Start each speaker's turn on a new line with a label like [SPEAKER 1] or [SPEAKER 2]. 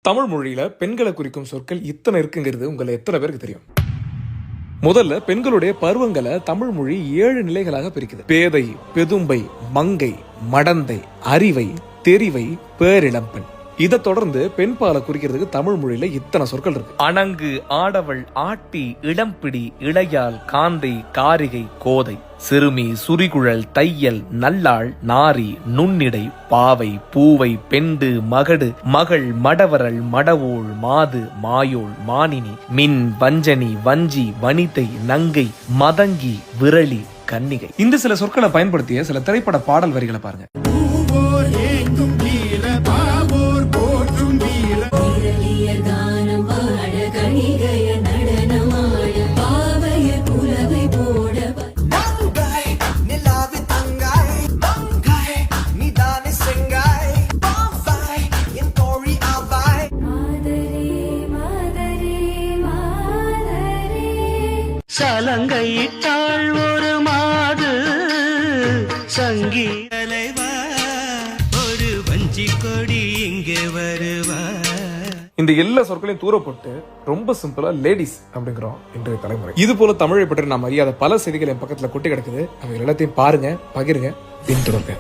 [SPEAKER 1] தமிழ் மொழியில பெண்களை குறிக்கும் சொற்கள் இத்தனை இருக்குங்கிறது உங்களை எத்தனை பேருக்கு தெரியும்? முதல்ல பெண்களுடைய பருவங்களை தமிழ் மொழி 7 நிலைகளாக பிரிக்குது. பேதை, பெதும்பை, மங்கை, மடந்தை, அறிவை, தெரிவை, பேரிளம்பெண். இதை தொடர்ந்து பெண் பாலை குறிக்கிறதுக்கு தமிழ் மொழியில இத்தனை சொற்கள் இருக்கு.
[SPEAKER 2] அணங்கு, ஆடவள், ஆட்டி, இளம்பிடி, இளையாள், காந்தை, காரிகை, கோதை, சிறுமி, சுரிகுழல், தையல், நல்லாள், நாரி, நுண்ணிடை, பாவை, பூவை, பெண்டு, மகடு, மகள், மடவரல், மடவோள், மாது, மாயோள், மானினி, மின், வஞ்சனி, வஞ்சி, வனிதை, நங்கை, மதங்கி, விரலி, கன்னிகை.
[SPEAKER 1] இந்த சில சொற்களை பயன்படுத்திய சில திரைப்பட பாடல் வரிகளை பாருங்க.
[SPEAKER 3] சலங்கையிட்டாள் ஒரு மாது சங்கீதலைவா ஒரு வஞ்சி கொடி இங்கே வருவா.
[SPEAKER 1] இந்த எல்லா சொற்களையும் தூர போட்டு ரொம்ப சிம்பிளா லேடிஸ் அப்படிங்கிறோம் இன்றைய தலைமுறை. இது போல தமிழை பற்றி நாம் அறியாத பல செய்திகள் என் பக்கத்துல கொட்டி கிடக்குது. அவை எல்லாத்தையும் பாருங்க, பகிருங்க, பின்தொடருங்க.